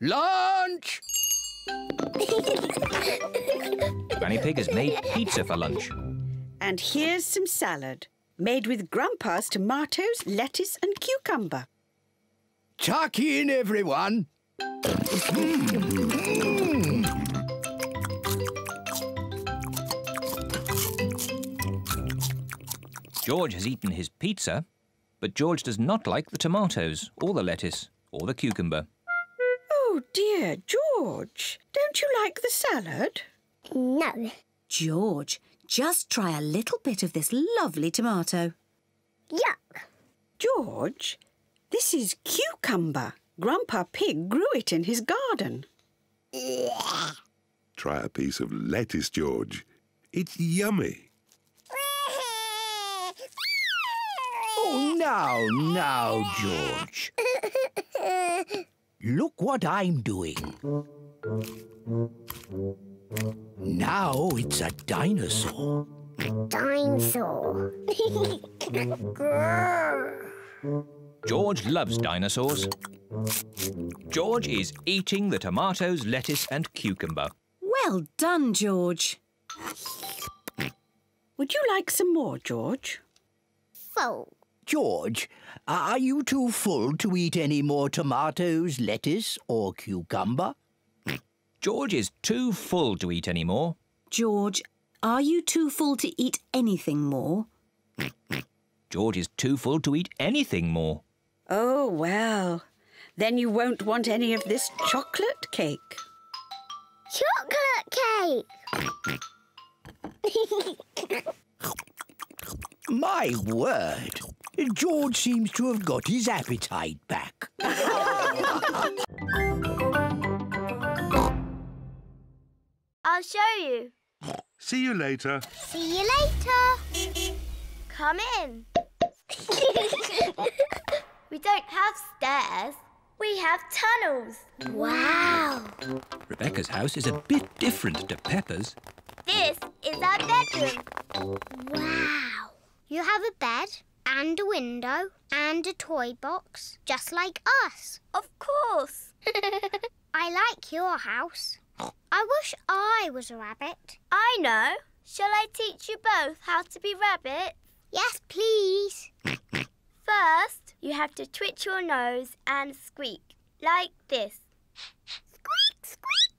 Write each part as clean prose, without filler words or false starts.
Lunch! Granny Pig has made pizza for lunch. And here's some salad, made with Grandpa's tomatoes, lettuce and cucumber. Tuck in, everyone. George has eaten his pizza, but George does not like the tomatoes, or the lettuce, or the cucumber. Oh dear, George, don't you like the salad? No. George, just try a little bit of this lovely tomato. Yuck. George, this is cucumber. Grandpa Pig grew it in his garden. Try a piece of lettuce, George. It's yummy. Oh, now, George. Look what I'm doing. Now it's a dinosaur. Dinosaur. George loves dinosaurs. George is eating the tomatoes, lettuce and cucumber. Well done, George. Would you like some more, George? Full. George, are you too full to eat any more tomatoes, lettuce or cucumber? George is too full to eat any more. George, are you too full to eat anything more? George is too full to eat anything more. Oh, well, then you won't want any of this chocolate cake. Chocolate cake! My word, George seems to have got his appetite back. I'll show you. See you later. See you later. Come in. We don't have stairs. We have tunnels. Wow. Rebecca's house is a bit different to Peppa's. This is our bedroom. Wow. You have a bed and a window and a toy box, just like us. Of course. I like your house. I wish I was a rabbit. I know. Shall I teach you both how to be rabbits? Yes, please. First, you have to twitch your nose and squeak, like this. Squeak, squeak.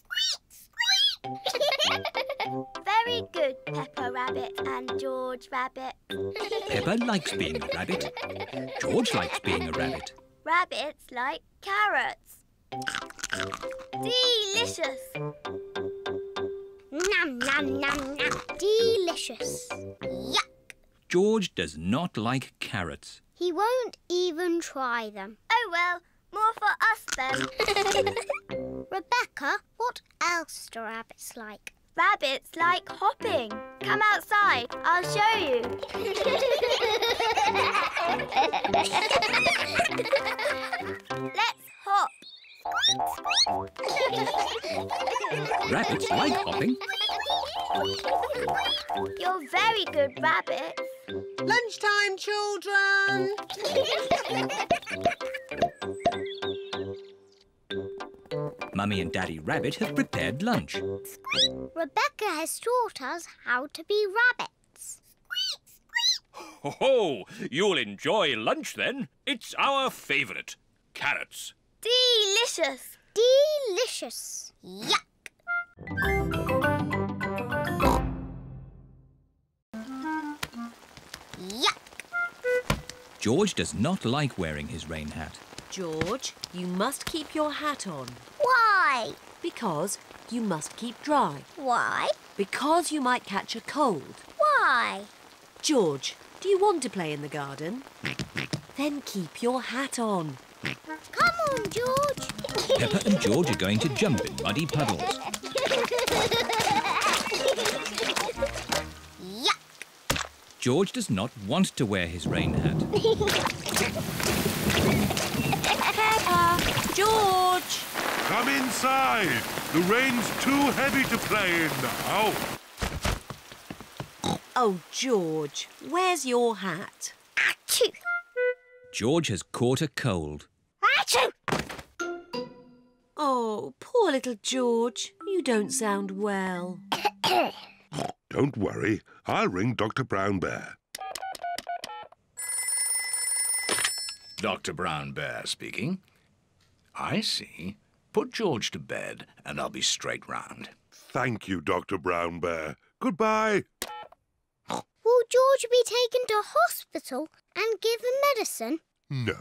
Squeak, squeak. Very good, Peppa Rabbit and George Rabbit. Peppa likes being a rabbit. George likes being a rabbit. Rabbits like carrots. Delicious. Nom, nom, nom, nom. Delicious. Yuck. George does not like carrots. He won't even try them. Oh, well, more for us then. Rebecca, what else do rabbits like? Rabbits like hopping. Come outside, I'll show you. Let's hop. Rabbits like hopping. You're very good rabbits. Lunchtime, children! Mummy and Daddy Rabbit have prepared lunch. Rebecca has taught us how to be rabbits. Ho ho! You'll enjoy lunch then. It's our favourite. Carrots. Delicious. Delicious. Yuck. Yuck. George does not like wearing his rain hat. George, you must keep your hat on. Why? Because you must keep dry. Why? Because you might catch a cold. Why? George, do you want to play in the garden? Then keep your hat on. Come on, George. Peppa and George are going to jump in muddy puddles. Yuck. George does not want to wear his rain hat. Peppa! George! Come inside. The rain's too heavy to play in now. Oh, George, where's your hat? Achoo. George has caught a cold. Achoo. Oh, poor little George. You don't sound well. Don't worry. I'll ring Dr. Brown Bear. Dr. Brown Bear speaking. I see. Put George to bed and I'll be straight round. Thank you, Dr. Brown Bear. Goodbye. Will George be taken to hospital and given medicine? No.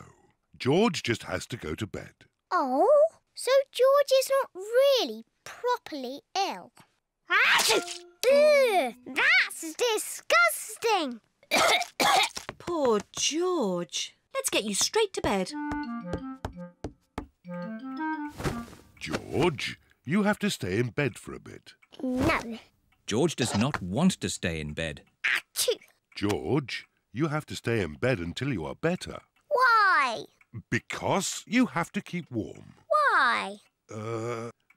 George just has to go to bed. Oh, so George is not really properly ill. Ugh, that's disgusting. Poor George. Let's get you straight to bed. George, you have to stay in bed for a bit. No. George does not want to stay in bed. Achoo. George, you have to stay in bed until you are better. Why? Because you have to keep warm. Why?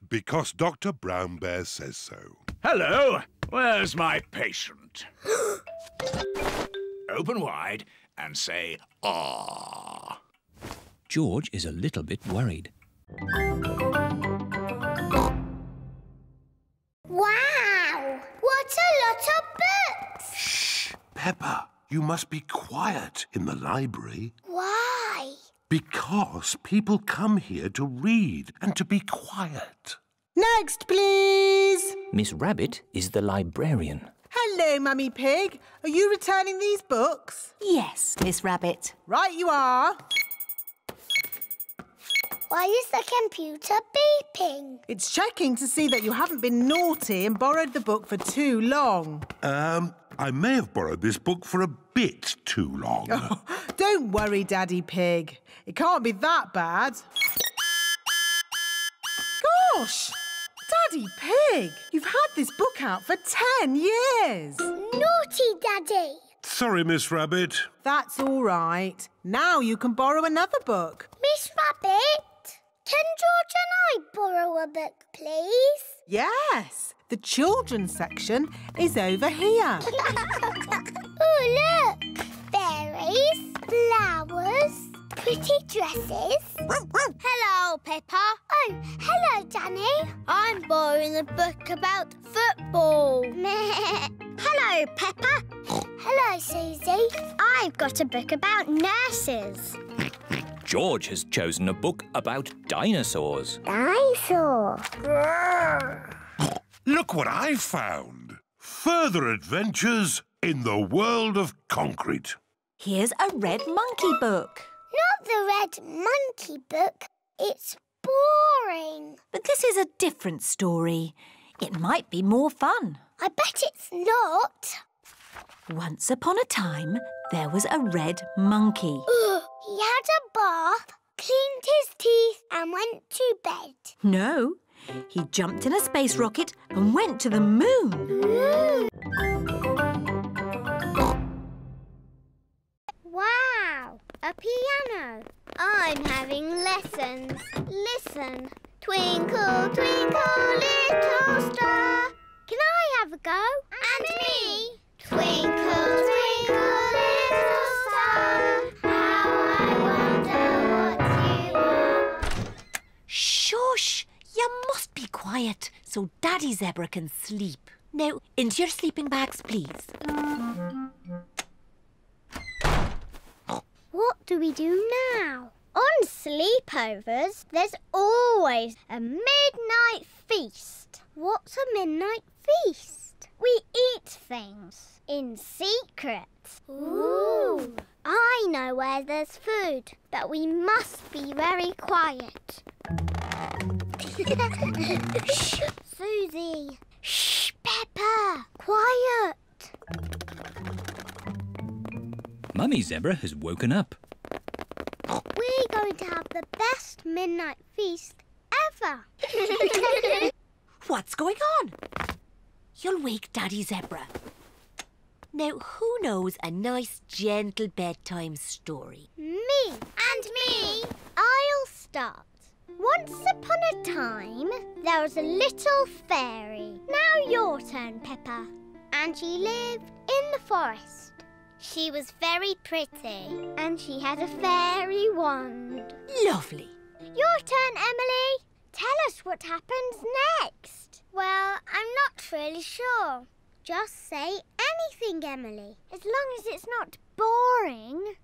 Because Dr. Brown Bear says so. Hello, where's my patient? Open wide and say, "Ah." George is a little bit worried. Wow! What a lot of books! Shh, Peppa, you must be quiet in the library. Why? Because people come here to read and to be quiet. Next, please. Miss Rabbit is the librarian. Hello, Mummy Pig. Are you returning these books? Yes, Miss Rabbit. Right you are. Why is the computer beeping? It's checking to see that you haven't been naughty and borrowed the book for too long. I may have borrowed this book for a bit too long. Oh, don't worry, Daddy Pig. It can't be that bad. Gosh! Daddy Pig, you've had this book out for 10 years. Naughty Daddy. Sorry, Miss Rabbit. That's all right. Now you can borrow another book. Miss Rabbit, can George and I borrow a book, please? Yes, the children's section is over here. Oh, look! Berries, flowers, pretty dresses. Hello, Peppa. Oh, hello, Danny. I'm borrowing a book about football. Hello, Peppa. Hello, Susie. I've got a book about nurses. George has chosen a book about dinosaurs. Dinosaur. Look what I found. Further adventures in the world of concrete. Here's a red monkey book. Not the red monkey book. It's boring. But this is a different story. It might be more fun. I bet it's not. Once upon a time, there was a red monkey. He had a bath, cleaned his teeth and went to bed. No, he jumped in a space rocket and went to the moon. Wow, a piano. I'm having lessons. Listen. Twinkle, twinkle, little star. Can I have a go? And me. Twinkle, twinkle, little star. How I wonder what you are. Shush! You must be quiet so Daddy Zebra can sleep. Now, into your sleeping bags, please. What do we do now? On sleepovers, there's always a midnight feast. What's a midnight feast? We eat things in secret. Ooh! I know where there's food, but we must be very quiet. Shh, Susie. Shh, Peppa. Quiet. Mummy Zebra has woken up. We're going to have the best midnight feast ever. What's going on? You'll wake Daddy Zebra. Now, who knows a nice, gentle bedtime story? Me. And me. I'll start. Once upon a time, there was a little fairy. Now your turn, Peppa. And she lived in the forest. She was very pretty, and she had a fairy wand. Lovely. Your turn, Emily. Tell us what happens next. Well, I'm not really sure. Just say anything, Emily, as long as it's not boring.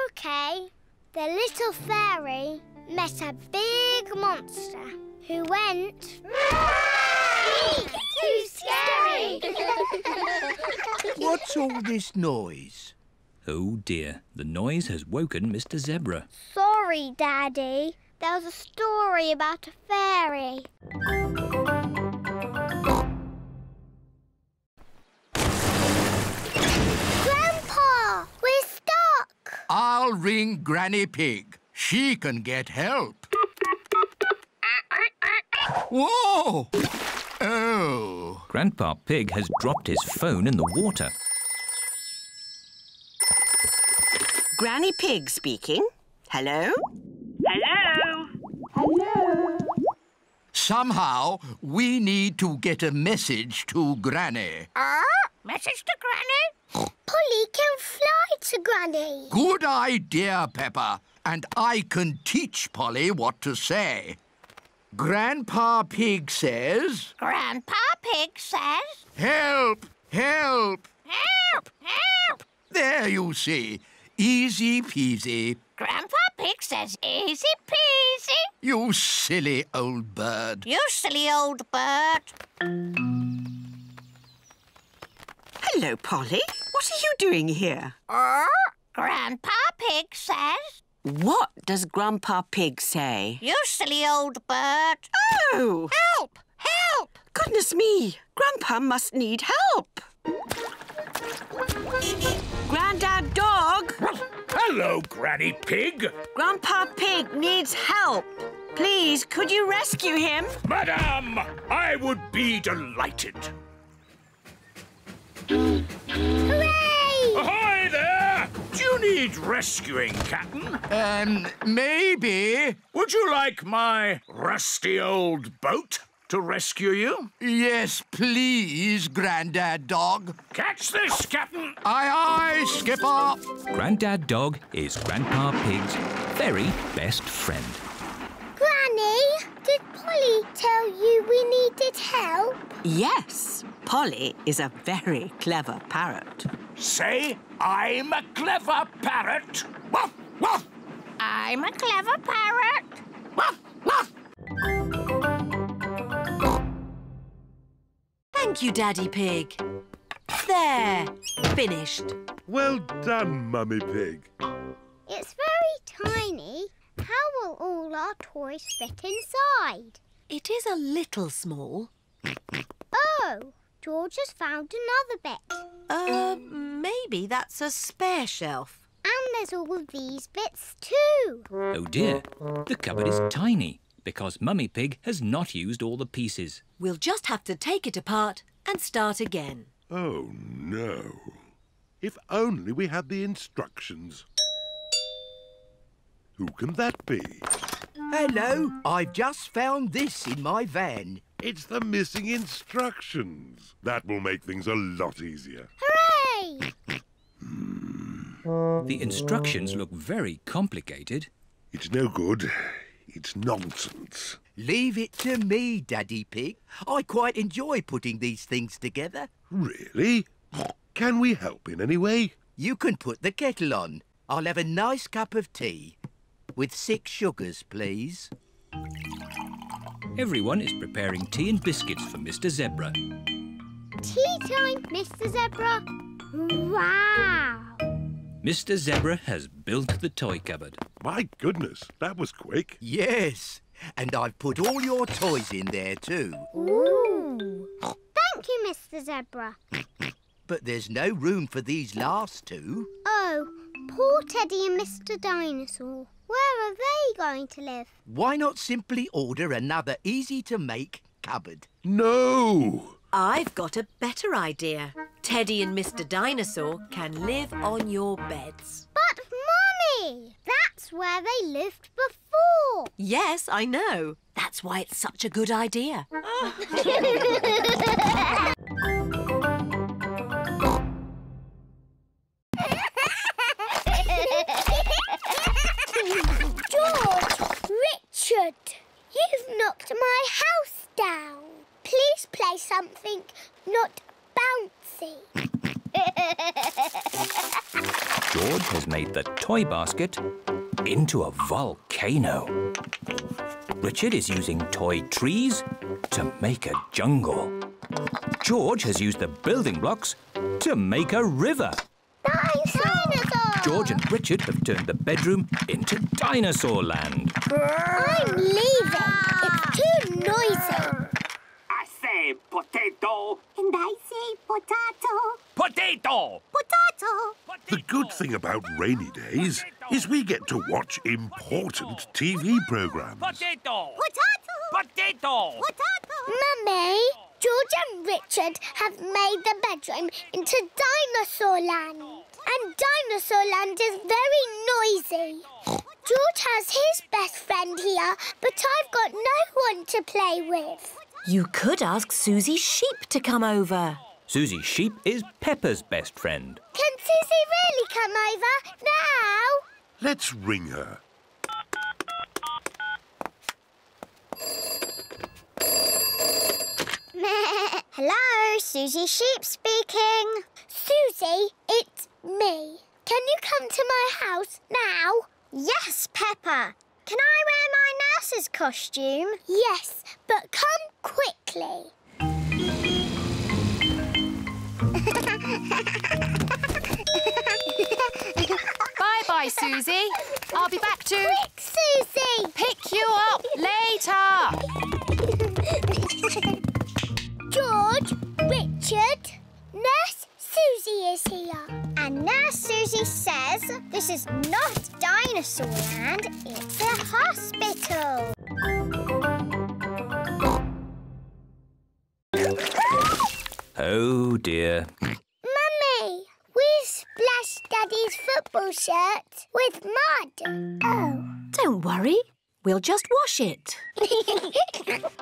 OK. The little fairy met a big monster who went... Too scary! What's all this noise? Oh dear, the noise has woken Mr. Zebra. Sorry, Daddy. There was a story about a fairy. Grandpa, we're stuck. I'll ring Granny Pig. She can get help. Whoa! Oh. Grandpa Pig has dropped his phone in the water. Granny Pig speaking. Hello? Somehow, we need to get a message to Granny. Message to Granny? Polly can fly to Granny. Good idea, Peppa. And I can teach Polly what to say. Grandpa Pig says... Grandpa Pig says... Help! Help! Help! Help! There you see. Easy peasy. Grandpa Pig says easy peasy. You silly old bird. You silly old bird. Hello, Polly. What are you doing here? Grandpa Pig says... What does Grandpa Pig say? You silly old bird. Oh! Help! Help! Goodness me! Grandpa must need help. Grandad Dog! Hello, Granny Pig. Grandpa Pig needs help. Please, could you rescue him? Madame, I would be delighted. Hooray! Ahoy there! Do you need rescuing, Captain? Maybe. Would you like my rusty old boat to rescue you? Yes, please, Grandad Dog. Catch this, Captain! Aye, aye, Skipper. Grandad Dog is Grandpa Pig's very best friend. Granny, did Polly tell you we needed help? Yes. Polly is a very clever parrot. Say, I'm a clever parrot. Woof, woof. I'm a clever parrot. Woof, woof. Thank you, Daddy Pig. There, finished. Well done, Mummy Pig. It's very tiny. How will all our toys fit inside? It is a little small. Oh, George has found another bit. Maybe that's a spare shelf. And there's all these bits too. Oh dear, the cupboard is tiny because Mummy Pig has not used all the pieces. We'll just have to take it apart and start again. Oh, no. If only we had the instructions. Who can that be? Hello, I've just found this in my van. It's the missing instructions. That will make things a lot easier. Hooray! The instructions look very complicated. It's no good. It's nonsense. Leave it to me, Daddy Pig. I quite enjoy putting these things together. Really? Can we help in any way? You can put the kettle on. I'll have a nice cup of tea. With 6 sugars, please. Everyone is preparing tea and biscuits for Mr. Zebra. Tea time, Mr. Zebra. Wow! Mr. Zebra has built the toy cupboard. My goodness, that was quick. Yes, and I've put all your toys in there too. Ooh! Thank you, Mr. Zebra. But there's no room for these last 2. Oh, poor Teddy and Mr. Dinosaur. Where are they going to live? Why not simply order another easy-to-make cupboard? No! I've got a better idea. Teddy and Mr. Dinosaur can live on your beds. But, Mummy, that's where they lived before. Yes, I know. That's why it's such a good idea. George! Richard! You've knocked George has made the toy basket into a volcano. Richard is using toy trees to make a jungle. George has used the building blocks to make a river. Dinosaur! George and Richard have turned the bedroom into dinosaur land. I'm leaving. It's too noisy. I say potato. And I say potato. Potato! Potato. The good thing about rainy days is we get to watch important TV programs. Potato! Potato. Potato! Potato. Mummy, George and Richard have made the bedroom into Dinosaur Land. And Dinosaur Land is very noisy. George has his best friend here, but I've got no one to play with. You could ask Susie Sheep to come over. Susie Sheep is Peppa's best friend. Can Susie really come over now? Let's ring her. Hello, Susie Sheep speaking. Susie, it's me. Can you come to my house now? Yes, Peppa. Can I wear my nurse's costume? Yes, but come quickly. Bye-bye, Susie. I'll be back to... Quick, Susie! Pick you up later. George, Richard, Nurse Susie is here. And Nurse Susie says this is not Dinosaur Land, it's a hospital. Oh dear. Mummy, we splashed Daddy's football shirt with mud. Oh. Don't worry. We'll just wash it.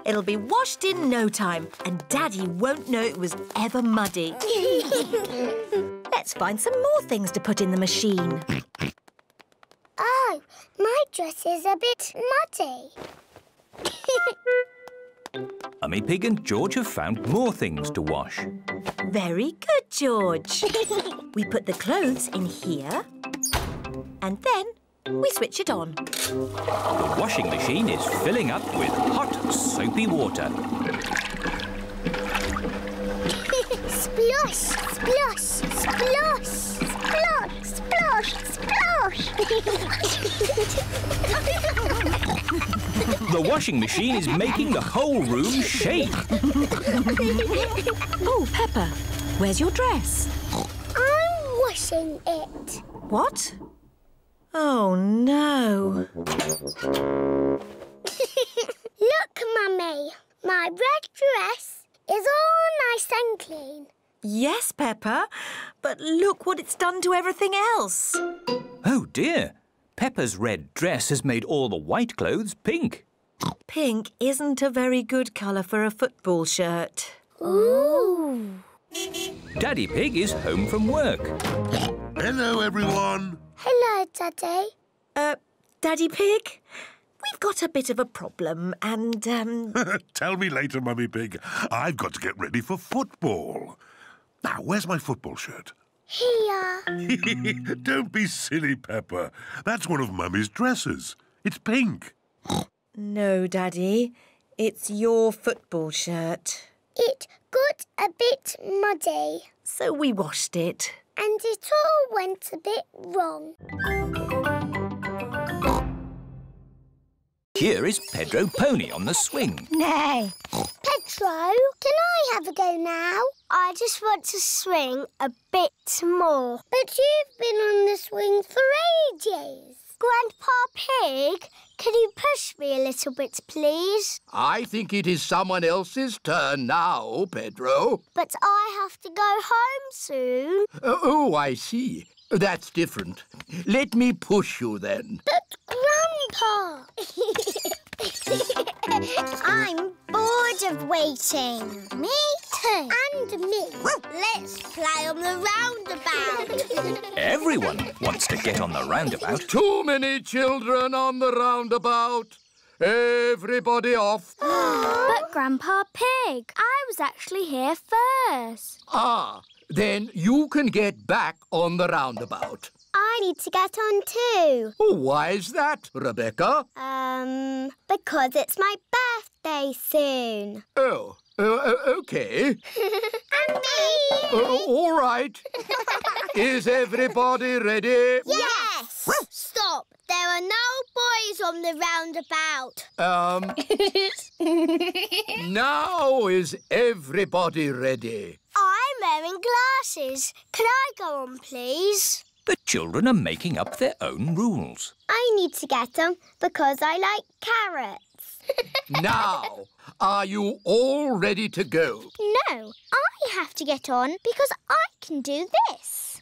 It'll be washed in no time, and Daddy won't know it was ever muddy. Let's find some more things to put in the machine. Oh, my dress is a bit muddy. Mummy Pig and George have found more things to wash. Very good, George. We put the clothes in here, and then we switch it on. The washing machine is filling up with hot, soapy water. Splosh, splosh, splosh, splosh, splosh, splosh. The washing machine is making the whole room shake. Oh, Peppa, where's your dress? I'm washing it. What? Oh, no. Look, Mummy. My red dress is all nice and clean. Yes, Peppa, but look what it's done to everything else. Oh dear. Peppa's red dress has made all the white clothes pink. Pink isn't a very good colour for a football shirt. Ooh. Daddy Pig is home from work. Hello, everyone. Hello, Daddy. Daddy Pig, we've got a bit of a problem and, Tell me later, Mummy Pig. I've got to get ready for football. Now, where's my football shirt? Here. Don't be silly, Peppa. That's one of Mummy's dresses. It's pink. No, Daddy. It's your football shirt. It got a bit muddy. So we washed it. And it all went a bit wrong. Here is Pedro Pony on the swing. No. Pedro, can I have a go now? I just want to swing a bit more. But you've been on the swing for ages. Grandpa Pig, can you push me a little bit, please? I think it is someone else's turn now, Pedro. But I have to go home soon. Oh, I see. That's different. Let me push you then. But Grandpa! I'm bored of waiting. Me too. And me. Let's play on the roundabout. Everyone wants to get on the roundabout. Too many children on the roundabout. Everybody off. But Grandpa Pig, I was actually here first. Ah, then you can get back on the roundabout. I need to get on too. Oh, why is that, Rebecca? Because it's my birthday soon. Oh, OK. And me! All right. Is everybody ready? Yes! Stop! There are no boys on the roundabout. Now is everybody ready? I'm wearing glasses. Can I go on, please? The children are making up their own rules. I need to get on because I like carrots. Now, are you all ready to go? No, I have to get on because I can do this.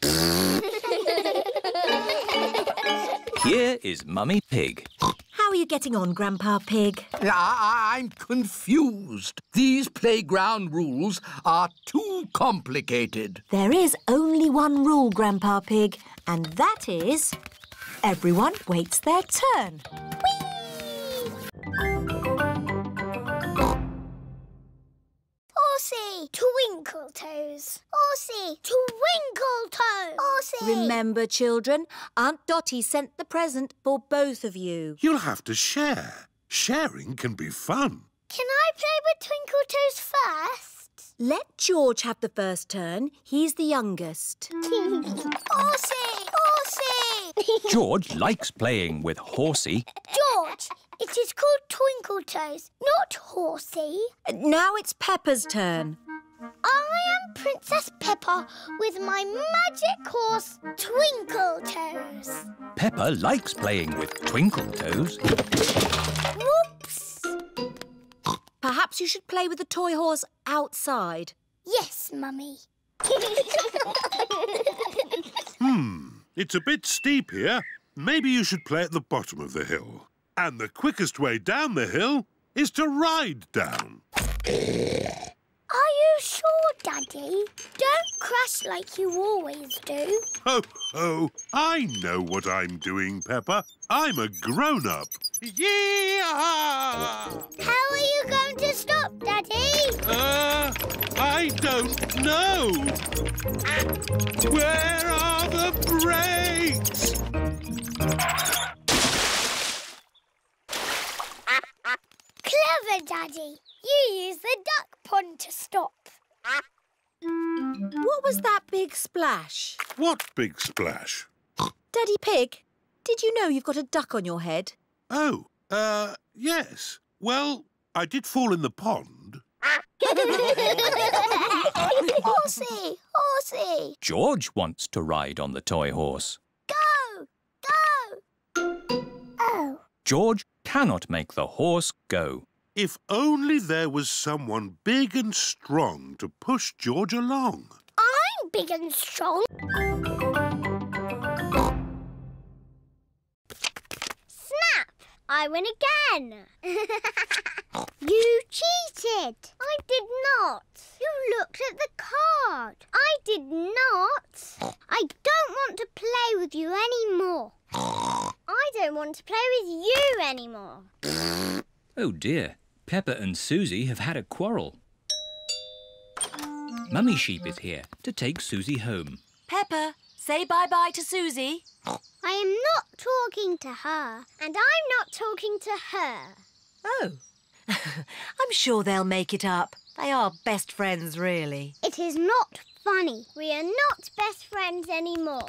Here is Mummy Pig. How are you getting on, Grandpa Pig? I'm confused. These playground rules are too complicated. There is only one rule, Grandpa Pig, and that is everyone waits their turn. Horsey, Twinkle Toes. Horsey, Twinkle Toes. Horsey. Remember, children, Aunt Dotty sent the present for both of you. You'll have to share. Sharing can be fun. Can I play with Twinkle Toes first? Let George have the first turn. He's the youngest. Horsey! Horsey! George likes playing with Horsey. George, it is called Twinkle Toes, not Horsey. Now it's Peppa's turn. I am Princess Peppa with my magic horse, Twinkle Toes. Peppa likes playing with Twinkle Toes. Whoops! Perhaps you should play with the toy horse outside. Yes, Mummy. It's a bit steep here. Maybe you should play at the bottom of the hill. And the quickest way down the hill is to ride down. Are you sure, Daddy? Don't crash like you always do. Ho, ho! I know what I'm doing, Peppa. I'm a grown-up. Yee-haw! How are you going to stop, Daddy? I don't know. Where are the brakes? Clever, Daddy. You use the duck pond to stop. What was that big splash? What big splash? Daddy Pig, did you know you've got a duck on your head? Oh, yes. Well, I did fall in the pond. Horsey! Horsey! George wants to ride on the toy horse. Go! Go! Oh. George cannot make the horse go. If only there was someone big and strong to push George along. I'm big and strong. Snap! I win again. You cheated. I did not. You looked at the card. I did not. I don't want to play with you anymore. I don't want to play with you anymore. Oh dear, Peppa and Susie have had a quarrel. Mummy Sheep is here to take Susie home. Peppa, say bye-bye to Susie. I am not talking to her, and I'm not talking to her. Oh. I'm sure they'll make it up. They are best friends, really. It is not funny. We are not best friends anymore.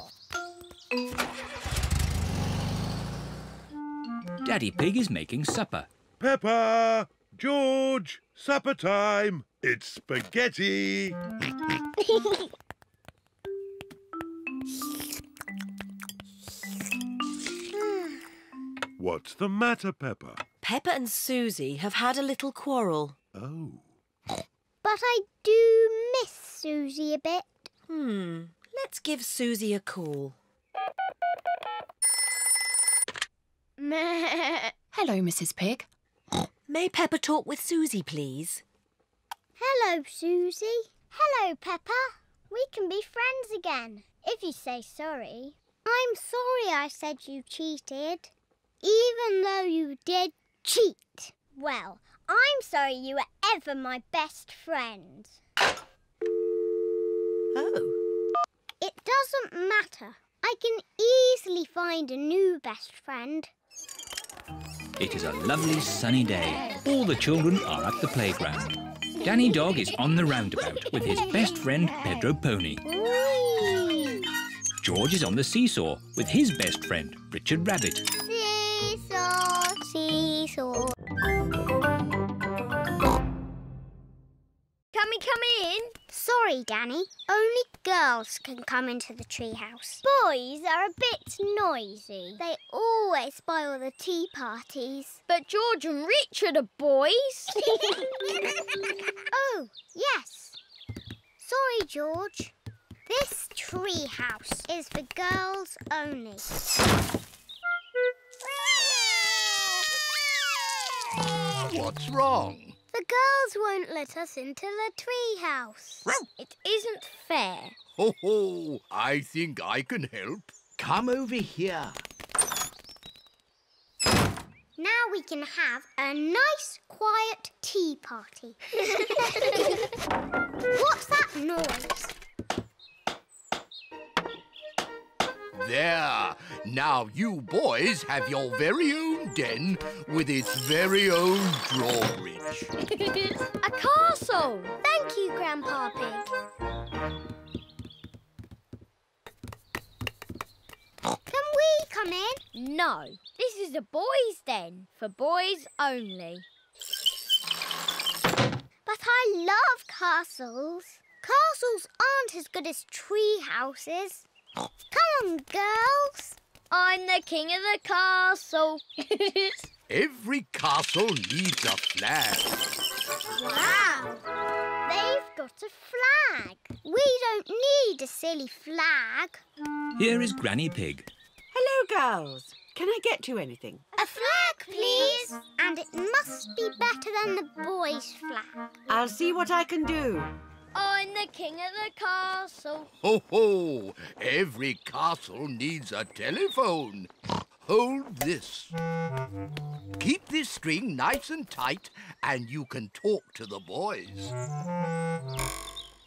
Daddy Pig is making supper. Peppa! George! Supper time! It's spaghetti! What's the matter, Peppa? Peppa and Susie have had a little quarrel. Oh. But I do miss Susie a bit. Let's give Susie a call. Hello, Mrs. Pig. May Peppa talk with Susie, please? Hello, Susie. Hello, Peppa. We can be friends again, if you say sorry. I'm sorry I said you cheated, even though you did cheat. Well, I'm sorry you were ever my best friend. Oh. It doesn't matter. I can easily find a new best friend. It is a lovely sunny day. All the children are at the playground. Danny Dog is on the roundabout with his best friend Pedro Pony. Whee! George is on the seesaw with his best friend Richard Rabbit. Seesaw, seesaw. Can we come in? Sorry, Danny. Only girls can come into the treehouse. Boys are a bit noisy. They always spoil the tea parties. But George and Richard are boys. Oh, yes. Sorry, George. This treehouse is for girls only. What's wrong? The girls won't let us into the treehouse. It isn't fair. Ho ho! I think I can help. Come over here. Now we can have a nice, quiet tea party. What's that noise? There. Now you boys have your very own den with its very own drawbridge. A castle! Thank you, Grandpa Pig. Can we come in? No, this is a boys' den, for boys only. But I love castles. Castles aren't as good as tree houses. Come on, girls. I'm the king of the castle. Every castle needs a flag. Wow! They've got a flag. We don't need a silly flag. Here is Granny Pig. Hello, girls. Can I get you anything? A flag, please. And it must be better than the boys' flag. I'll see what I can do. I'm the king of the castle. Ho ho! Every castle needs a telephone. Hold this. Keep this string nice and tight and you can talk to the boys.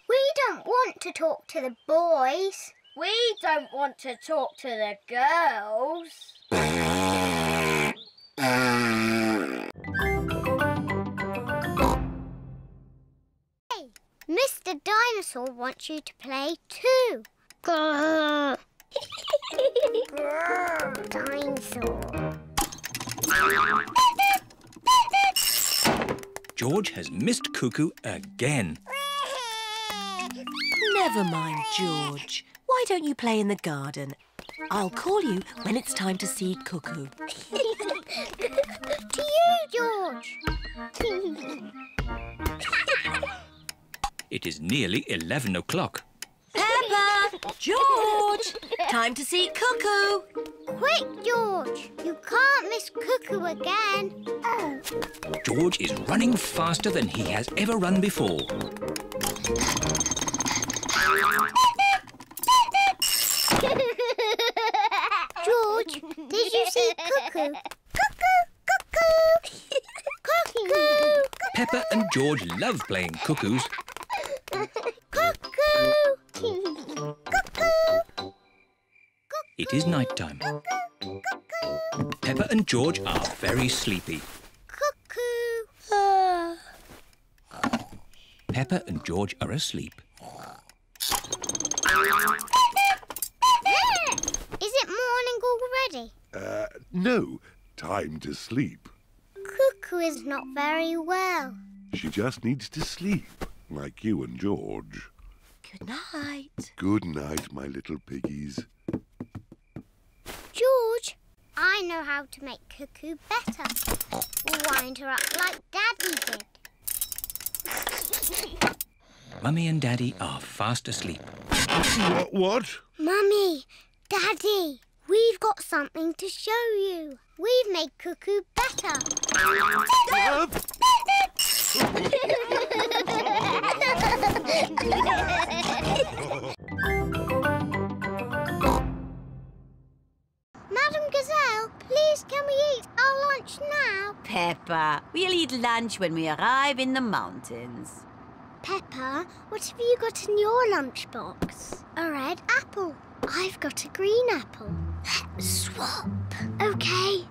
We don't want to talk to the boys. We don't want to talk to the girls. Hey, Mr. Dinosaur wants you to play too. Grrr. Grrr, dinosaur. George has missed Cuckoo again. Never mind, George. Why don't you play in the garden? I'll call you when it's time to see Cuckoo. To you, George. It is nearly 11 o'clock. Peppa! George! Time to see Cuckoo. Quick, George. You can't miss Cuckoo again. Oh. George is running faster than he has ever run before. George, did you see Cuckoo? Cuckoo! Cuckoo! Cuckoo! Peppa and George love playing cuckoos. Cuckoo! Cuckoo! It is night time. Peppa and George are very sleepy. Cuckoo! Peppa and George are asleep. Is it morning already? No. Time to sleep. Cuckoo is not very well. She just needs to sleep, like you and George. Good night. Good night, my little piggies. George, I know how to make Cuckoo better. Wind her up like Daddy did. Mummy and Daddy are fast asleep. What? Mummy, Daddy, we've got something to show you. We've made Cuckoo better. Madam Gazelle, please can we eat our lunch now? Peppa, we'll eat lunch when we arrive in the mountains. Peppa, what have you got in your lunchbox? A red apple. I've got a green apple. Let's swap. OK.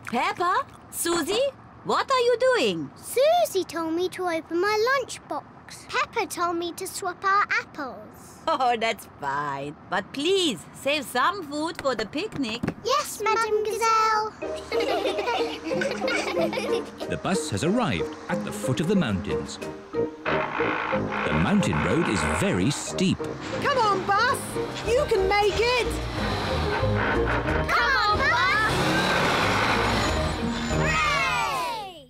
Peppa, Susie, what are you doing? Susie told me to open my lunchbox. Peppa told me to swap our apples. Oh, that's fine. But please, save some food for the picnic. Yes, Madame Gazelle. The bus has arrived at the foot of the mountains. The mountain road is very steep. Come on, bus! You can make it! Come on, bus! Hooray!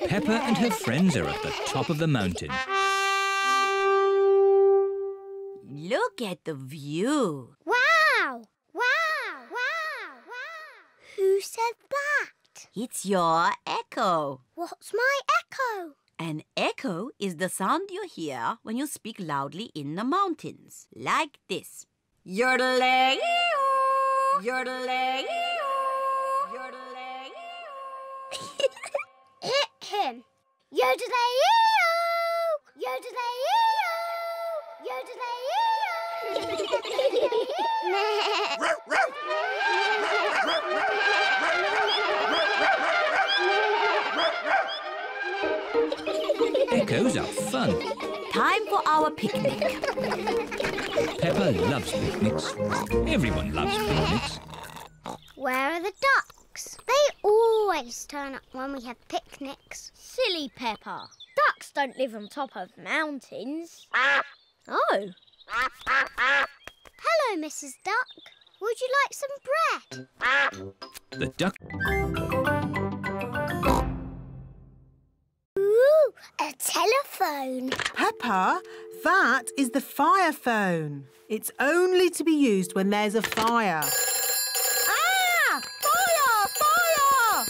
Peppa and her friends are at the top of the mountain. Look at the view. Wow! Wow! Wow! Wow! Who said that? It's your echo. What's my echo? An echo is the sound you hear when you speak loudly in the mountains. Like this. Yodeling, yodeling, yodeling. Him. Yodeling-ee-oo! Yodeling-ee-oo! Yodeling-ee-oo! Echoes are fun. Time for our picnic. Peppa loves picnics. Everyone loves picnics. Where are the ducks? They always turn up when we have picnics. Silly Peppa. Ducks don't live on top of mountains. Oh. Hello, Mrs. Duck. Would you like some bread? The duck... Ooh, a telephone. Peppa, that is the fire phone. It's only to be used when there's a fire. Ah! Fire! Fire!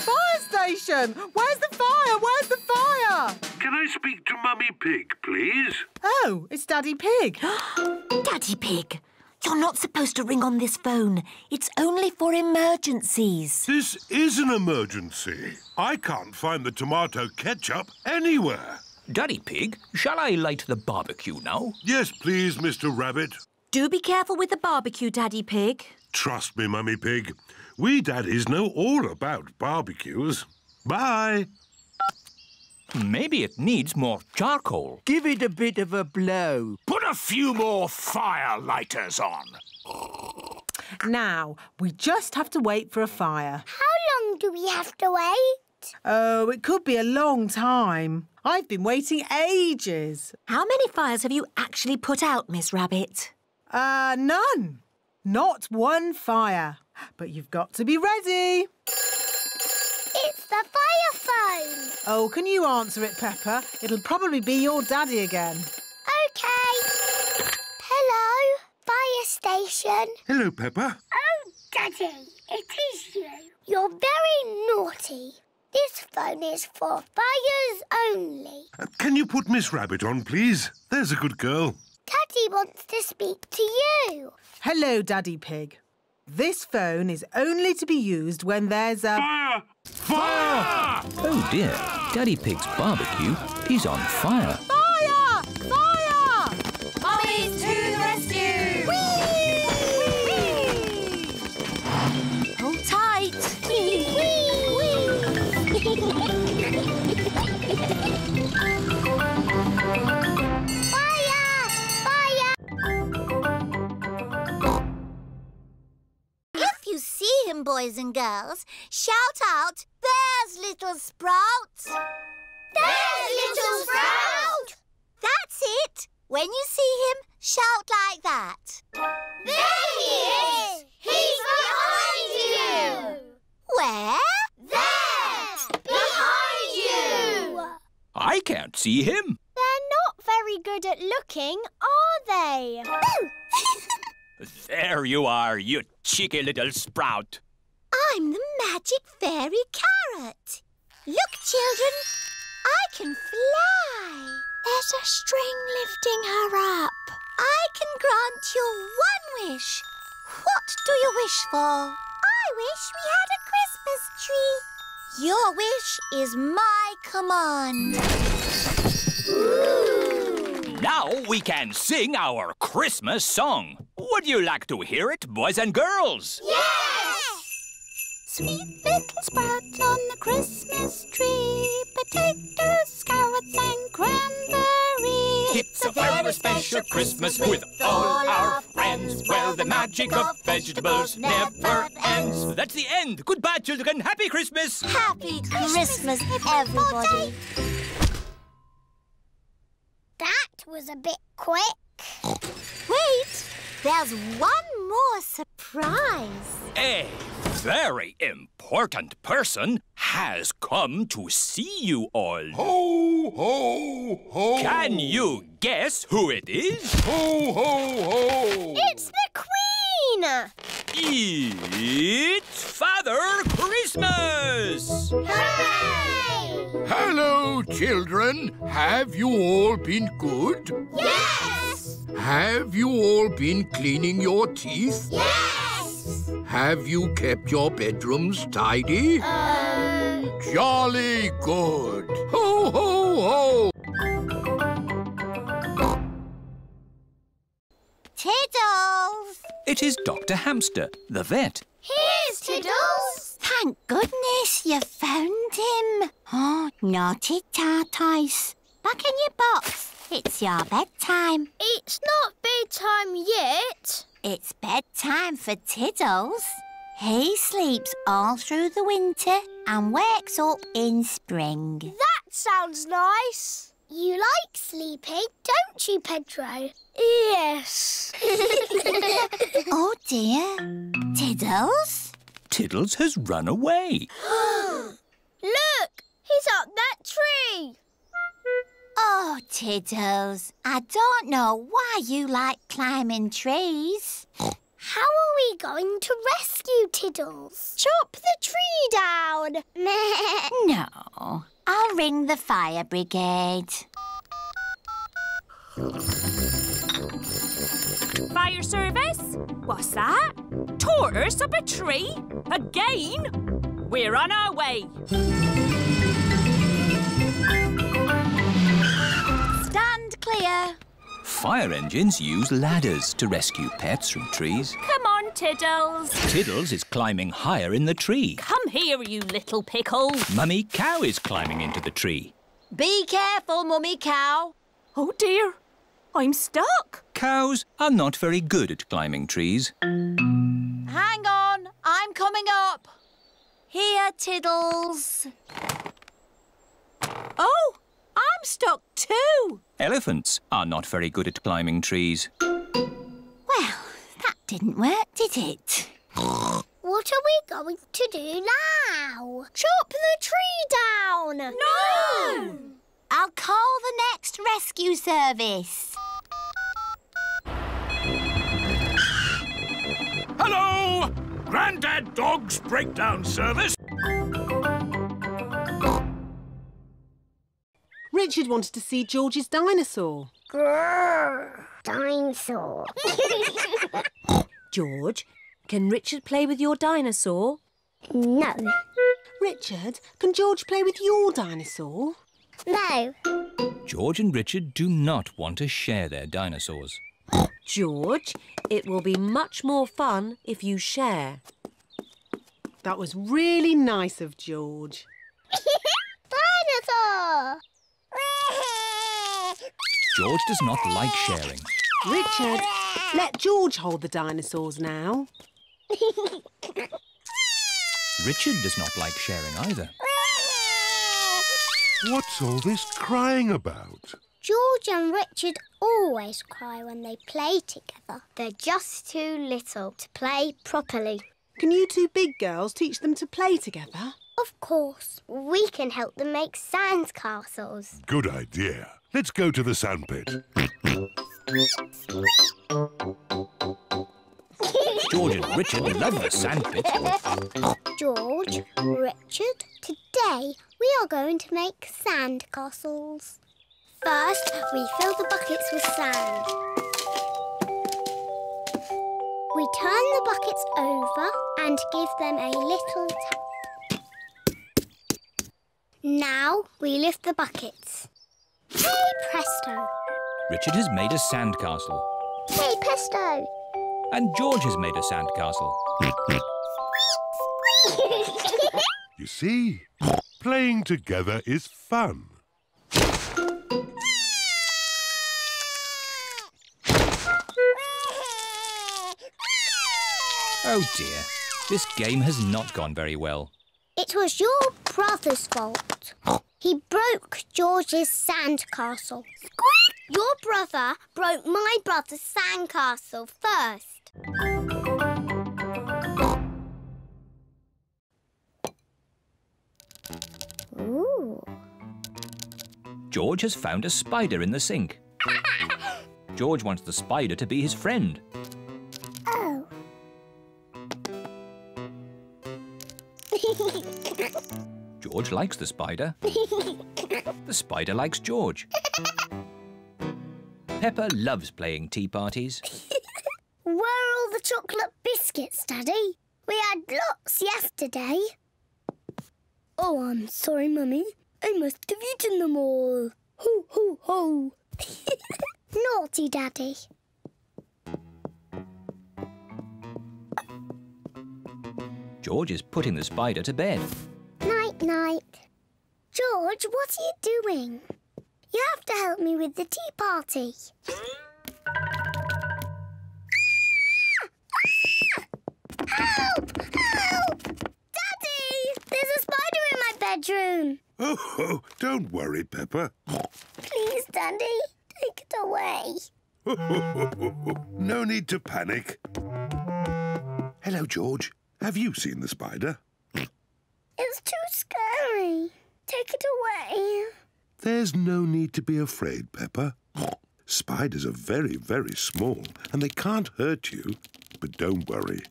Fire station! Where's the fire? Where's the fire? Can I speak to Mummy Pig, please? Oh, it's Daddy Pig. Daddy Pig, you're not supposed to ring on this phone. It's only for emergencies. This is an emergency. I can't find the tomato ketchup anywhere. Daddy Pig, shall I light the barbecue now? Yes, please, Mr. Rabbit. Do be careful with the barbecue, Daddy Pig. Trust me, Mummy Pig. We daddies know all about barbecues. Bye. Maybe it needs more charcoal. Give it a bit of a blow. Put a few more fire lighters on. Now, we just have to wait for a fire. How long do we have to wait? Oh, it could be a long time. I've been waiting ages. How many fires have you actually put out, Miss Rabbit? None. Not one fire. But you've got to be ready. It's the fire phone. Oh, can you answer it, Peppa? It'll probably be your daddy again. OK. Hello, fire station. Hello, Peppa. Oh, Daddy, it is you. You're very naughty. This phone is for fires only. Can you put Miss Rabbit on, please? There's a good girl. Daddy wants to speak to you. Hello, Daddy Pig. This phone is only to be used when there's a... Fire! Fire! Oh dear, Daddy Pig's barbecue is on fire. Fire! Fire! Mummies to the rescue! Whee! Hold tight. Fire! Fire! If you see him, boys and girls, shout out, "There's little Sprout!" There's little Sprout! That's it! When you see him, shout like that. There he is! He's behind you! Where? There! Behind you! I can't see him. They're not very good at looking, are they? There you are, you cheeky little sprout. I'm the magic fairy carrot. Look, children, I can fly. There's a string lifting her up. I can grant you one wish. What do you wish for? I wish we had a Christmas tree. Your wish is my command. Now we can sing our Christmas song. Would you like to hear it, boys and girls? Yes! Sweet little sprouts on the Christmas tree, potatoes, carrots and cranberries. It's a very special Christmas with all our friends, where the magic of vegetables never ends. That's the end. Goodbye, children. Happy Christmas. Happy Christmas, everybody. That was a bit quick. Wait, there's one more surprise. A very important person has come to see you all. Ho, ho, ho. Can you guess who it is? Ho, ho, ho. It's the Queen! It's Father Christmas! Hooray! Hello, children. Have you all been good? Yes! Have you all been cleaning your teeth? Yes! Have you kept your bedrooms tidy? Jolly good. Ho, ho, ho. Tiddles! It is Dr. Hamster, the vet. Here's Tiddles. Thank goodness you found him. Oh, naughty tortoise. Back in your box. It's your bedtime. It's not bedtime yet. It's bedtime for Tiddles. He sleeps all through the winter and wakes up in spring. That sounds nice. You like sleeping, don't you, Pedro? Yes. Oh dear. Tiddles? Tiddles has run away. Look, he's up that tree. Oh, Tiddles, I don't know why you like climbing trees. How are we going to rescue Tiddles? Chop the tree down. No, I'll ring the fire brigade. Fire service? What's that? Tortoise up a tree? Again? We're on our way. Stand clear. Fire engines use ladders to rescue pets from trees. Come on, Tiddles. Tiddles is climbing higher in the tree. Come here, you little pickle. Mummy Cow is climbing into the tree. Be careful, Mummy Cow. Oh, dear. I'm stuck. Cows are not very good at climbing trees. Hang on, I'm coming up. Here, Tiddles. Oh, I'm stuck too. Elephants are not very good at climbing trees. Well, that didn't work, did it? What are we going to do now? Chop the tree down. No! I'll call the next rescue service. Hello! Grandad Dog's breakdown service. Richard wanted to see George's dinosaur. Grrr, dinosaur. George, can Richard play with your dinosaur? No. Richard, can George play with your dinosaur? No. George and Richard do not want to share their dinosaurs. George, it will be much more fun if you share. That was really nice of George. Dinosaur! George does not like sharing. Richard, let George hold the dinosaurs now. Richard does not like sharing either. What's all this crying about? George and Richard always cry when they play together. They're just too little to play properly. Can you two big girls teach them to play together? Of course. We can help them make sand castles. Good idea. Let's go to the sandpit. George and Richard love the sandpit. George, Richard, today we are going to make sand castles. First, we fill the buckets with sand. We turn the buckets over and give them a little tap. Now we lift the buckets. Hey presto! Richard has made a sandcastle. Hey, Pesto! And George has made a sandcastle. You see, playing together is fun. Oh dear, this game has not gone very well. It was your brother's fault. He broke George's sandcastle. Your brother broke my brother's sandcastle first. Ooh. George has found a spider in the sink. George wants the spider to be his friend. Oh. George likes the spider. The spider likes George. Peppa loves playing tea parties. Where are all the chocolate biscuits, Daddy? We had lots yesterday. Oh, I'm sorry, Mummy. I must have eaten them all. Ho, ho, ho. Naughty Daddy. George is putting the spider to bed. Night, night. George, what are you doing? You have to help me with the tea party. Help! Help! Daddy! There's a spider in my bedroom. Oh, don't worry, Peppa. Please, Daddy, take it away. No need to panic. Hello, George. Have you seen the spider? It's too scary. Take it away. There's no need to be afraid, Peppa. Spiders are very, very small and they can't hurt you. But don't worry.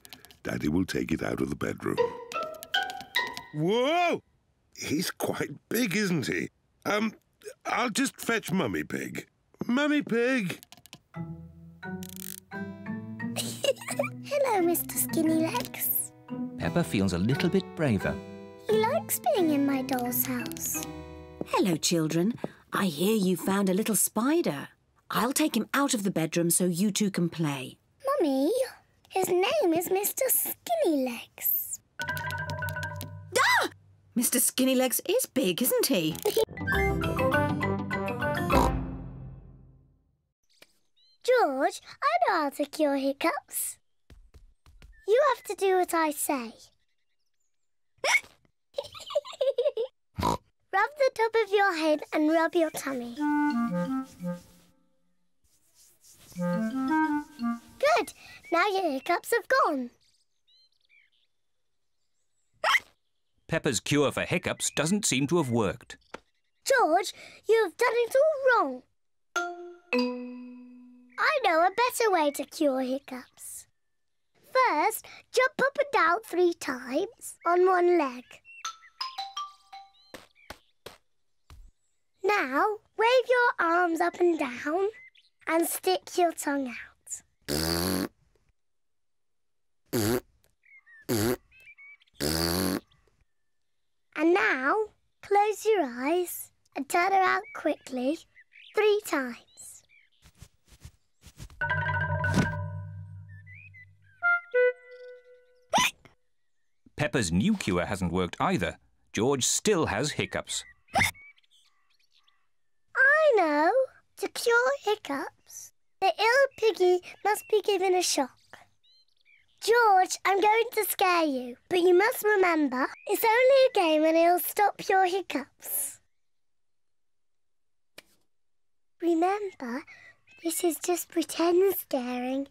Daddy will take it out of the bedroom. Whoa! He's quite big, isn't he? I'll just fetch Mummy Pig. Mummy Pig! Hello, Mr. Skinny Legs. Peppa feels a little bit braver. He likes being in my doll's house. Hello, children. I hear you found a little spider. I'll take him out of the bedroom so you two can play. Mummy, his name is Mr. Skinny Legs. Ah! Mr. Skinny Legs is big, isn't he? George, I know how to cure hiccups. You have to do what I say. Rub the top of your head and rub your tummy. Good. Now your hiccups have gone. Peppa's cure for hiccups doesn't seem to have worked. George, you have done it all wrong. I know a better way to cure hiccups. First, jump up and down 3 times on one leg. Now, wave your arms up and down and stick your tongue out. And now, close your eyes and turn around quickly 3 times. Peppa's new cure hasn't worked either. George still has hiccups. I know. To cure hiccups, the ill piggy must be given a shock. George, I'm going to scare you, but you must remember, it's only a game and it'll stop your hiccups. Remember, this is just pretend scaring.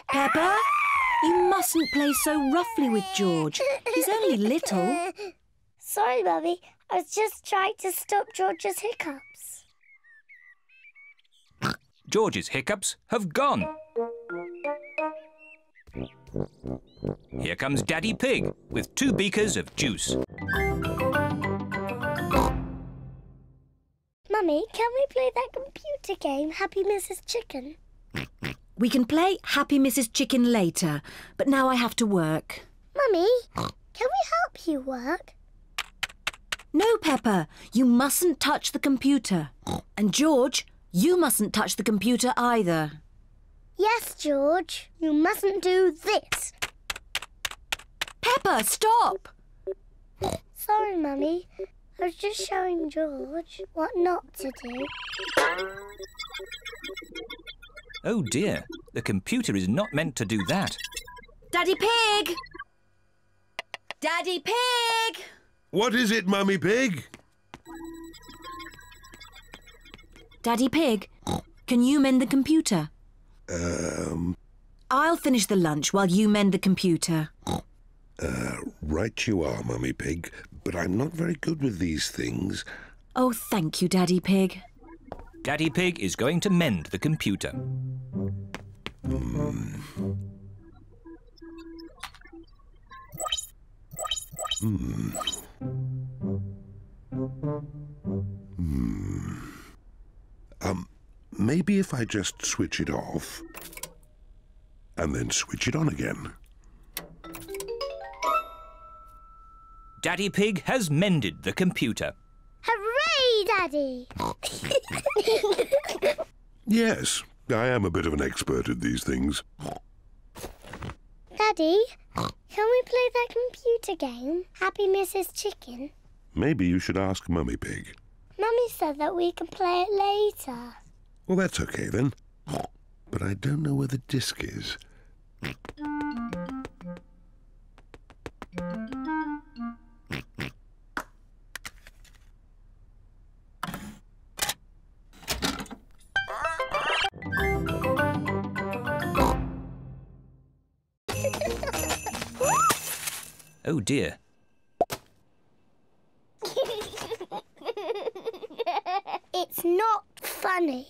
Peppa, you mustn't play so roughly with George. He's only little. Sorry, Mummy. I was just trying to stop George's hiccups. George's hiccups have gone. Here comes Daddy Pig with 2 beakers of juice. Mummy, can we play that computer game, Happy Mrs. Chicken? We can play Happy Mrs. Chicken later, but now I have to work. Mummy, Can we help you work? No, Peppa, you mustn't touch the computer. And George, you mustn't touch the computer either. Yes, George. You mustn't do this. Peppa, stop! Sorry, Mummy. I was just showing George what not to do. Oh dear, the computer is not meant to do that. Daddy Pig! Daddy Pig! What is it, Mummy Pig? Daddy Pig, can you mend the computer? I'll finish the lunch while you mend the computer. Right you are, Mummy Pig, but I'm not very good with these things. Oh, thank you, Daddy Pig. Daddy Pig is going to mend the computer. Maybe if I just switch it off and then switch it on again. Daddy Pig has mended the computer. Hooray, Daddy! Yes, I am a bit of an expert at these things. Daddy, can we play that computer game, Happy Mrs. Chicken? Maybe you should ask Mummy Pig. Mummy said that we can play it later. Well, that's okay then. But I don't know where the disc is. Oh dear. It's not funny.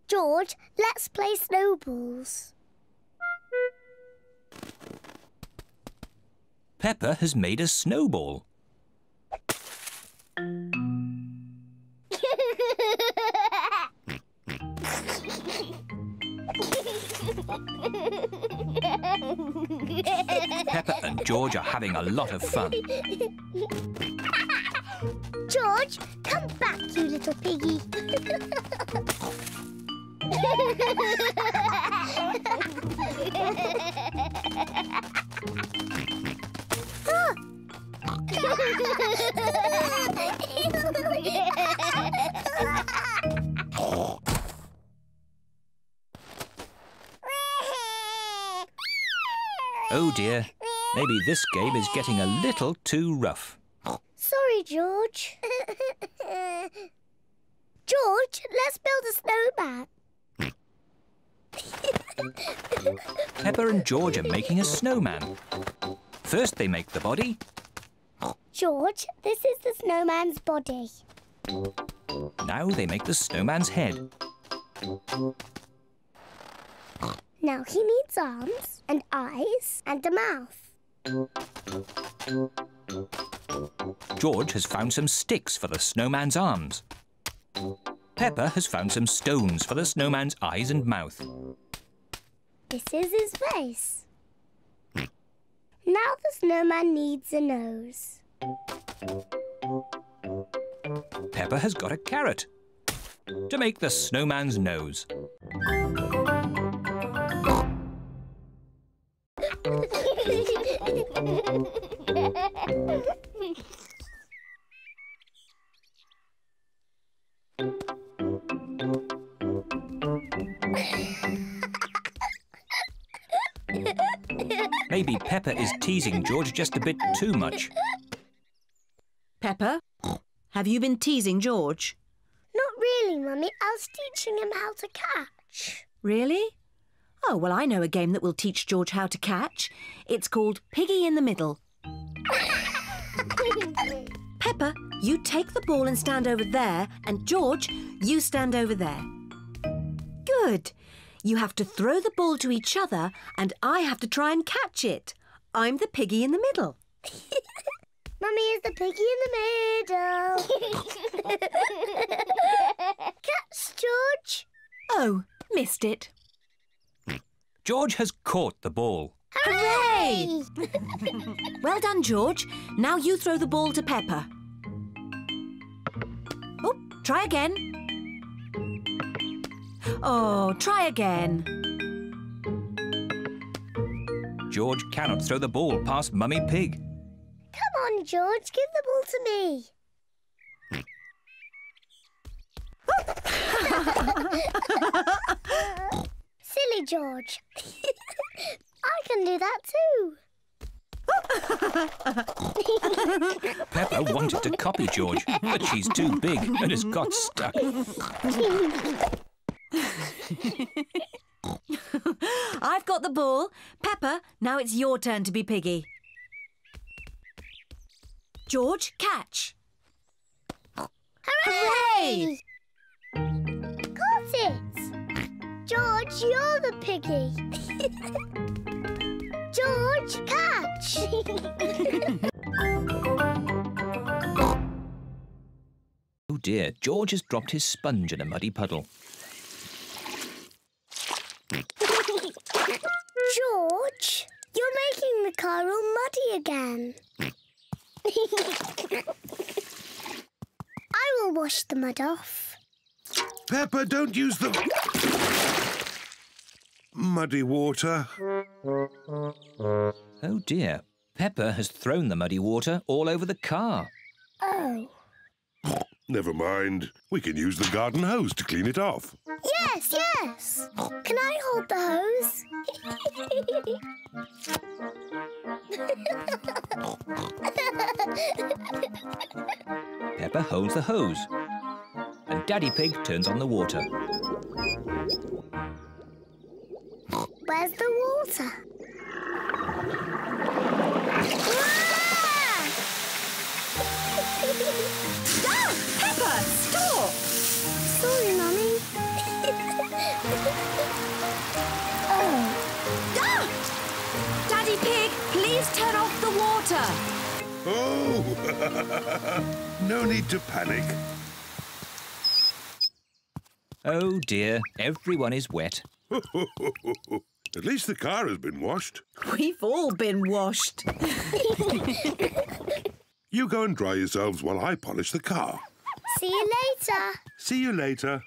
George, let's play snowballs. Peppa has made a snowball. Peppa and George are having a lot of fun. George, come back, you little piggy. Oh dear, maybe this game is getting a little too rough. Sorry, George. George, let's build a snowman. Peppa and George are making a snowman. First they make the body. George, this is the snowman's body. Now they make the snowman's head. Now he needs arms and eyes and a mouth. George has found some sticks for the snowman's arms. Peppa has found some stones for the snowman's eyes and mouth. This is his face. Now the snowman needs a nose. Peppa has got a carrot to make the snowman's nose. Maybe Peppa is teasing George just a bit too much. Peppa, have you been teasing George? Not really, Mummy. I was teaching him how to catch. Really? Oh, well, I know a game that will teach George how to catch. It's called Piggy in the Middle. Peppa, you take the ball and stand over there, and George, you stand over there. Good. You have to throw the ball to each other, and I have to try and catch it. I'm the piggy in the middle. Mummy is the piggy in the middle. Catch, George. Oh, missed it. George has caught the ball. Hooray! Well done, George. Now you throw the ball to Peppa. Oh, try again. Oh, try again. George cannot throw the ball past Mummy Pig. Come on, George, give the ball to me. Silly George. I can do that too. Peppa wanted to copy George, but she's too big and has got stuck. I've got the ball. Peppa, now it's your turn to be Piggy. George, catch. Hooray! Got it! George, you're the piggy. George, catch! Oh dear, George has dropped his sponge in a muddy puddle. George, you're making the car all muddy again. I will wash the mud off. Peppa, don't use the muddy water. Oh dear, Peppa has thrown the muddy water all over the car. Oh. Never mind. We can use the garden hose to clean it off. Yes, yes. Can I hold the hose? Peppa holds the hose and Daddy Pig turns on the water. Where's the water? Ah! Peppa, stop! Sorry, Mummy. Oh. Ah! Daddy Pig, please turn off the water. Oh! No need to panic. Oh dear, everyone is wet. At least the car has been washed. We've all been washed. You go and dry yourselves while I polish the car. See you later. See you later.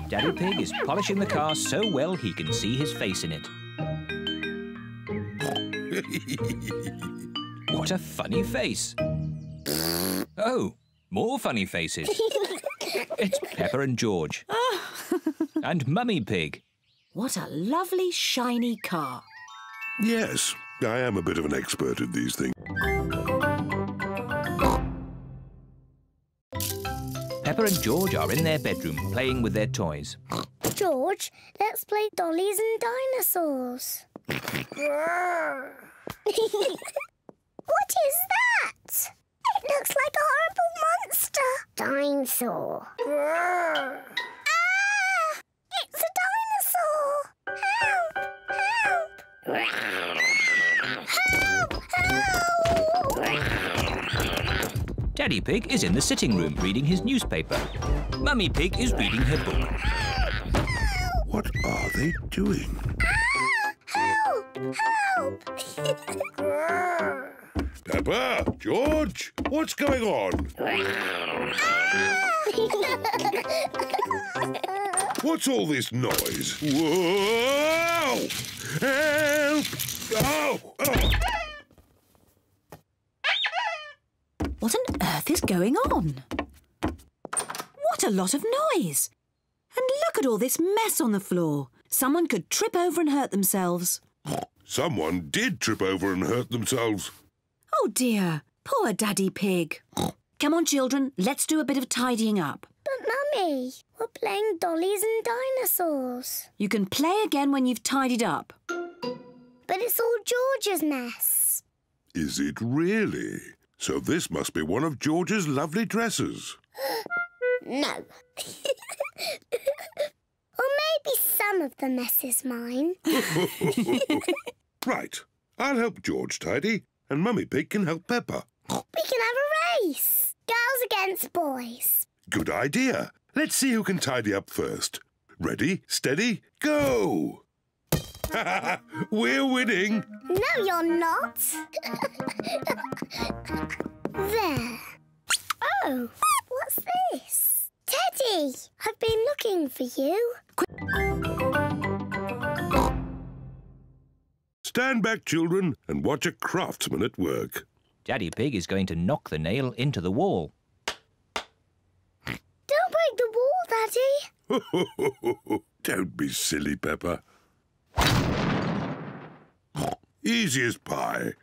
Daddy Pig is polishing the car so well he can see his face in it. What a funny face. Oh, more funny faces. It's Peppa and George. And Mummy Pig. What a lovely, shiny car. Yes, I am a bit of an expert at these things. Peppa and George are in their bedroom playing with their toys. George, let's play dollies and dinosaurs. What is that? It looks like a horrible monster. Dinosaur. Ah! It's a dinosaur! Help! Help! Help! Daddy Pig is in the sitting room reading his newspaper. Mummy Pig is reading her book. What are they doing? Help! Help! Peppa, George, what's going on? What's all this noise? Whoa! Help! Oh! Oh! What on earth is going on? What a lot of noise! And look at all this mess on the floor. Someone could trip over and hurt themselves. Someone did trip over and hurt themselves. Oh dear, poor Daddy Pig. Come on, children, let's do a bit of tidying up. But, Mummy, we're playing dollies and dinosaurs. You can play again when you've tidied up. But it's all George's mess. Is it really? So this must be one of George's lovely dresses. No. Or Maybe some of the mess is mine. Right. I'll help George tidy, and Mummy Pig can help Peppa. We can have a race. Girls against boys. Good idea. Let's see who can tidy up first. Ready, steady, go! We're winning. No, you're not. There. Oh, what's this? Teddy, I've been looking for you. Stand back, children, and watch a craftsman at work. Daddy Pig is going to knock the nail into the wall. Don't break the wall, Daddy. Don't be silly, Peppa. Easy as pie.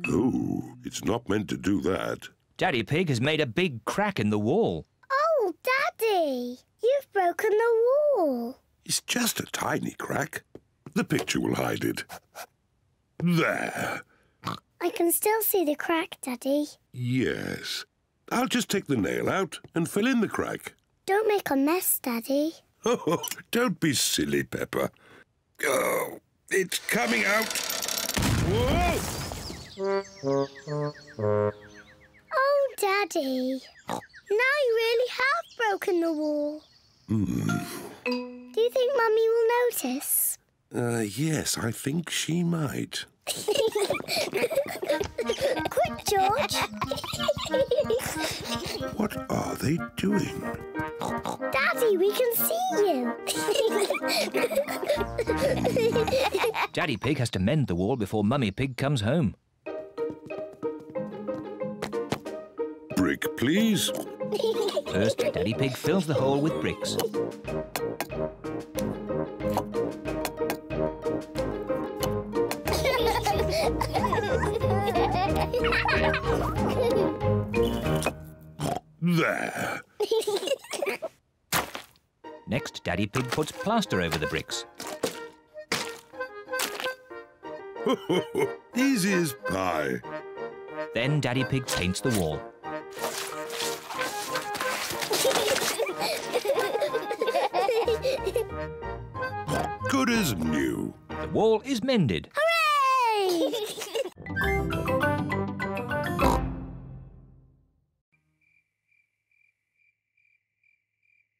Oh, it's not meant to do that. Daddy Pig has made a big crack in the wall. Oh, Daddy, you've broken the wall. It's just a tiny crack. The picture will hide it. There. I can still see the crack, Daddy. Yes. I'll just take the nail out and fill in the crack. Don't make a mess, Daddy. Oh, don't be silly, Peppa. Oh, it's coming out. Whoa! Oh, Daddy. Now you really have broken the wall. Do you think Mummy will notice? Yes, I think she might. Quick, George. What are they doing? Daddy, we can see you. Daddy Pig has to mend the wall before Mummy Pig comes home. Brick, please. First, Daddy Pig fills the hole with bricks. There. Next, Daddy Pig puts plaster over the bricks. Easy as pie. Then Daddy Pig paints the wall. Good as new. The wall is mended. Hooray!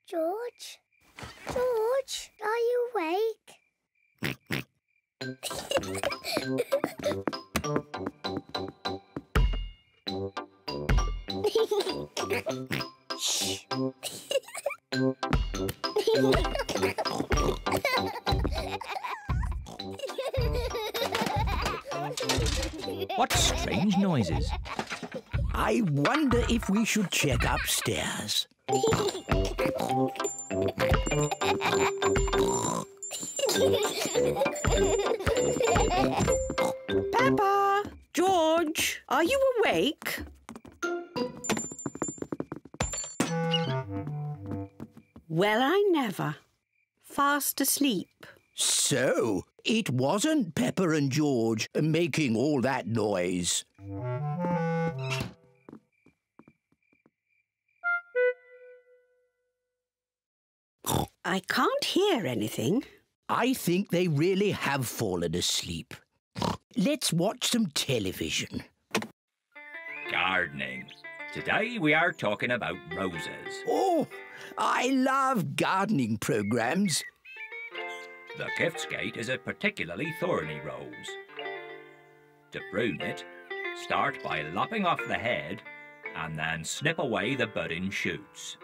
George? George, are you awake? Shh. What strange noises. I wonder if we should check upstairs. Peppa! George, are you awake? Well, I never. Fast asleep. So, it wasn't Peppa and George making all that noise. I can't hear anything. I think they really have fallen asleep. Let's watch some television. Gardening. Today we are talking about roses. Oh, I love gardening programmes. The Giftsgate is a particularly thorny rose. To prune it, start by lopping off the head and then snip away the budding shoots.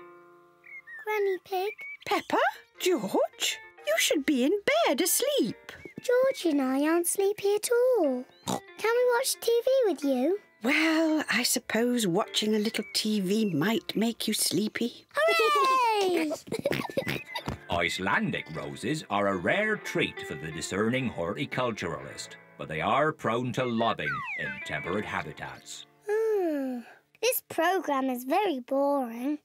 Granny Pig? Peppa? George? You should be in bed asleep. George and I aren't sleepy at all. Can we watch TV with you? Well, I suppose watching a little TV might make you sleepy. Hooray! Icelandic roses are a rare treat for the discerning horticulturalist, but they are prone to lobbing in temperate habitats. This programme is very boring.